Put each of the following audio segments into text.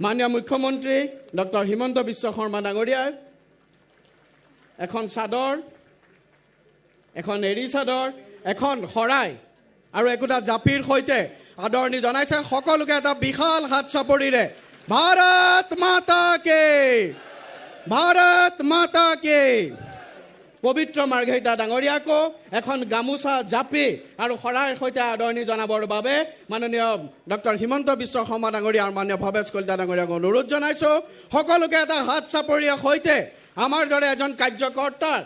মাননীয় মুখ্যমন্ত্ৰী ডক্টৰ হিমন্ত বিশ্ব শৰ্মা ডাঙৰীয়াই এখন চাদৰ, এখন এৰী চাদৰ, এখন শৰাই আৰু একোটা জাপিৰ সৈতে আদৰণি জনাইছে। সকলোকে এটা বিশাল হাত চাপৰিৰে ভাৰত মাতা কে, ভাৰত মাতা কে। পবিত্ৰ মাৰ্ঘেৰিটা ডাঙৰীয়াকো এখন গামোচা, জাপি আৰু শৰাইৰ সৈতে আদৰণি জনাবৰ বাবে মাননীয় ডক্টৰ হিমন্ত বিশ্ব শৰ্মা ডাঙৰীয়া আৰু মাননীয় ভৱেশ কলিতা ডাঙৰীয়াক অনুৰোধ জনাইছোঁ। সকলোকে এটা হাত চাপৰিৰ সৈতে আমাৰ দৰে এজন কাৰ্যকৰ্তাৰ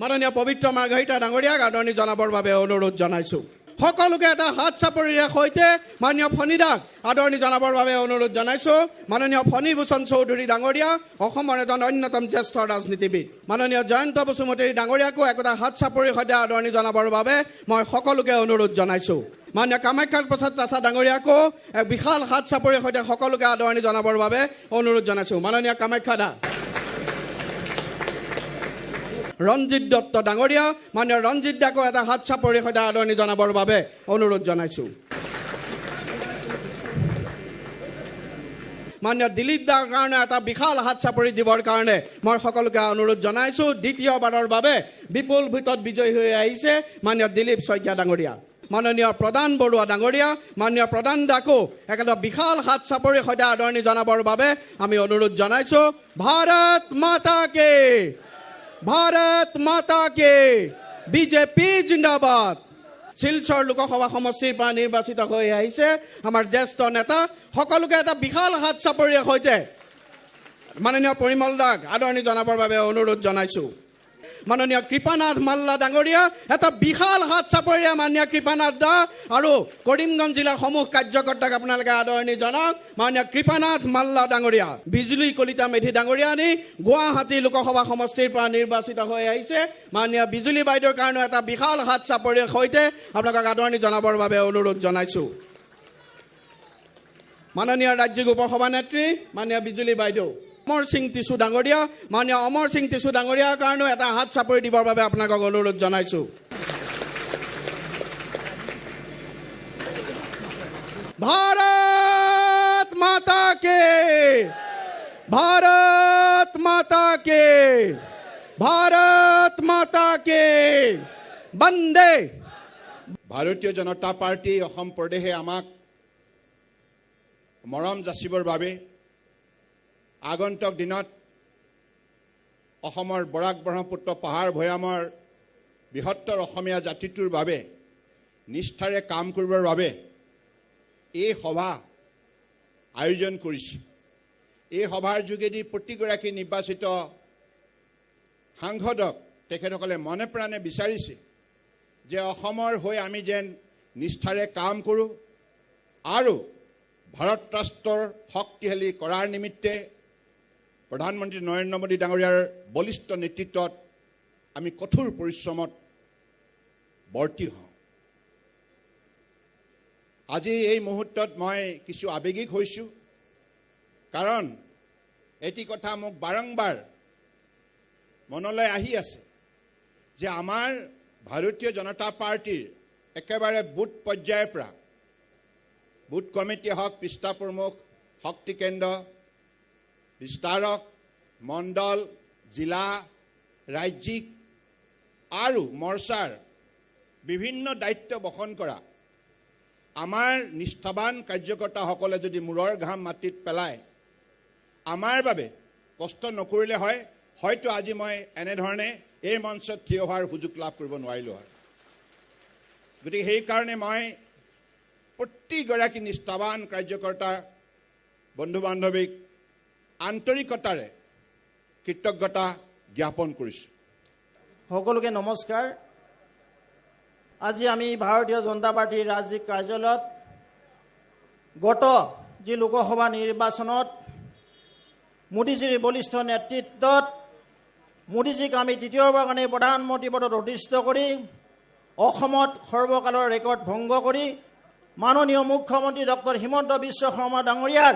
মাননীয় পবিত্ৰ মাৰ্ঘেৰিটা ডাঙৰীয়াক আদৰণি জনাবৰ বাবে অনুৰোধ জনাইছোঁ। সকলোকে এটা হাত চাপৰিৰে সৈতে মাননীয় ফণীদাক আদৰণি জনাবৰ বাবে অনুৰোধ জনাইছোঁ। মাননীয় ফণীভূষণ চৌধুৰী ডাঙৰীয়া অসমৰ এজন অন্যতম জ্যেষ্ঠ ৰাজনীতিবিদ। মাননীয় জয়ন্ত বসুমতাৰী ডাঙৰীয়াকো একোটা হাত চাপৰিৰ সৈতে আদৰণি জনাবৰ বাবে মই সকলোকে অনুৰোধ জনাইছোঁ। মাননীয় কামাখ্যা প্ৰসাদ তাছা ডাঙৰীয়াকো এক বিশাল হাত চাপৰিৰ সৈতে সকলোকে আদৰণি জনাবৰ বাবে অনুৰোধ জনাইছোঁ। মাননীয় কামাখ্যা দা, ৰঞ্জিত দত্ত ডাঙৰীয়া, মাননীয় ৰঞ্জিত দাকো এটা হাত চাপৰিৰ সৈতে আদৰণি জনাবৰ বাবে অনুৰোধ জনাইছোঁ। মাননীয় দিলীপ দাৰ কাৰণে এটা বিশাল হাত চাপৰি দিবৰ কাৰণে মই সকলোকে অনুৰোধ জনাইছোঁ। দ্বিতীয়বাৰৰ বাবে বিপুল ভোটত বিজয়ী হৈ আহিছে মাননীয় দিলীপ শইকীয়া ডাঙৰীয়া। মাননীয় প্ৰধান বৰুৱা ডাঙৰীয়া, মাননীয় প্ৰধান দাকো একেটা বিশাল হাত চাপৰিৰ সৈতে আদৰণি জনাবৰ বাবে আমি অনুৰোধ জনাইছোঁ। ভাৰত মাতা কে, ভাৰত মাতা কে, বিজেপি জিন্দাবাদ। শিলচৰ লোকসভা সমষ্টিৰ পৰা নিৰ্বাচিত হৈ আহিছে আমাৰ জ্যেষ্ঠ নেতা। সকলোকে এটা বিশাল হাত চাপৰিৰ সৈতে মাননীয় পৰিমল দাক আদৰণি জনাবৰ বাবে অনুৰোধ জনাইছোঁ। মাননীয় কৃপানাথ মাল্লা ডাঙৰীয়া, এটা বিশাল হাত চাপৰিৰে মাননীয় কৃপানাথ দা আৰু কৰিমগঞ্জ জিলাৰ সমূহ কাৰ্যকৰ্তাক আপোনালোকে আদৰণি জনাওক। মাননীয় কৃপানাথ মাল্লা ডাঙৰীয়া, বিজুলী কলিতা মেধি ডাঙৰীয়ানী গুৱাহাটী লোকসভা সমষ্টিৰ পৰা নিৰ্বাচিত হৈ আহিছে। মাননীয় বিজুলী বাইদেউৰ কাৰণেও এটা বিশাল হাত চাপৰিৰ সৈতে আপোনালোকক আদৰণি জনাবৰ বাবে অনুৰোধ জনাইছোঁ। মাননীয় ৰাজ্যিক উপসভানেত্ৰী মাননীয় বিজুলী বাইদেউ, অমৰ সিং টিছু ডাঙৰীয়া, মাননীয় অমৰ সিং টিছু ডাঙৰীয়াৰ কাৰণেও এটা হাত চাপৰি দিবৰ বাবে আপোনালোকক অনুৰোধ জনাইছোঁ। ভাৰত মাতা কে, ভাৰত মাতা কে, ভাৰত মাতা কে, বন্দে। ভাৰতীয় জনতা পাৰ্টি অসম প্ৰদেশে আমাক মৰম যাচিবৰ বাবে আগন্তুক দিনত অসমৰ বৰাক ব্ৰহ্মপুত্ৰ পাহাৰ ভৈয়ামৰ বৃহত্তৰ অসমীয়া জাতিটোৰ বাবে নিষ্ঠাৰে কাম কৰিবৰ বাবে এই সভা আয়োজন কৰিছে। এই সভাৰ যোগেদি প্ৰতিগৰাকী নিৰ্বাচিত সাংসদক তেখেতসকলে মনে প্ৰাণে বিচাৰিছে যে অসমৰ হৈ আমি যেন নিষ্ঠাৰে কাম কৰোঁ আৰু ভাৰত ৰাষ্ট্ৰৰ শক্তিশালী কৰাৰ নিমিত্তে প্ৰধানমন্ত্ৰী নৰেন্দ্ৰ মোদী ডাঙৰীয়াৰ বলিষ্ঠ নেতৃত্বত আমি কঠোৰ পৰিশ্ৰমত বৰ্তি হওঁ। আজি এই মুহূৰ্তত মই কিছু আৱেগিক হৈছোঁ, কাৰণ এটি কথা মোক বাৰংবাৰ মনলৈ আহি আছে যে আমাৰ ভাৰতীয় জনতা পাৰ্টিৰ একেবাৰে বুথ পৰ্যায়ৰ পৰা বুথ কমিটি হওক, পৃষ্ঠা প্ৰমুখ, শক্তি কেন্দ্ৰ, বিস্তাৰক, মণ্ডল, জিলা, ৰাজ্যিক আৰু মৰ্চাৰ বিভিন্ন দায়িত্ব বহন কৰা আমাৰ নিষ্ঠাবান কাৰ্যকৰ্তাসকলে যদি মূৰৰ ঘাম মাটিত পেলায় আমাৰ বাবে কষ্ট নকৰিলে হয়, হয়তো আজি মই এনেধৰণে এই মঞ্চত থিয় হোৱাৰ সুযোগ লাভ কৰিব নোৱাৰিলোঁ হয়। গতিকে সেইকাৰণে মই প্ৰতিগৰাকী নিষ্ঠাবান কাৰ্যকৰ্তা বন্ধু বান্ধৱীক আন্তৰিকতাৰে কৃতজ্ঞতা জ্ঞাপন কৰিছোঁ। সকলোকে নমস্কাৰ। আজি আমি ভাৰতীয় জনতা পাৰ্টিৰ ৰাজ্যিক কাৰ্যালয়ত গত যি লোকসভা নিৰ্বাচনত মোদীজীৰ বলিষ্ঠ নেতৃত্বত মোদীজীক আমি তৃতীয়বাৰৰ কাৰণে প্ৰধানমন্ত্ৰী পদত অধিষ্ঠিত কৰি অসমত সৰ্বকালৰ ৰেকৰ্ড ভংগ কৰি মাননীয় মুখ্যমন্ত্ৰী ডক্টৰ হিমন্ত বিশ্ব শৰ্মা ডাঙৰীয়াৰ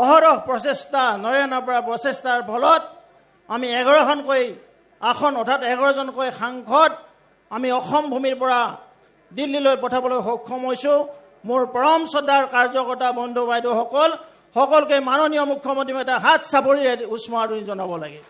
অহৰহ প্ৰচেষ্টা, নৰেন্দ্ৰ বৰাৰ প্ৰচেষ্টাৰ ফলত আমি 11খনকৈ আসন অৰ্থাৎ 11জনকৈ সাংসদ আমি অসম ভূমিৰ পৰা দিল্লীলৈ পঠাবলৈ সক্ষম হৈছোঁ। মোৰ পৰম শ্ৰদ্ধাৰ কাৰ্যকৰ্তা বন্ধু বাইদেউসকল সকলোকে মাননীয় মুখ্যমন্ত্ৰী এটা হাত চাপৰিৰে উষ্ম আদৰণি জনাব লাগে।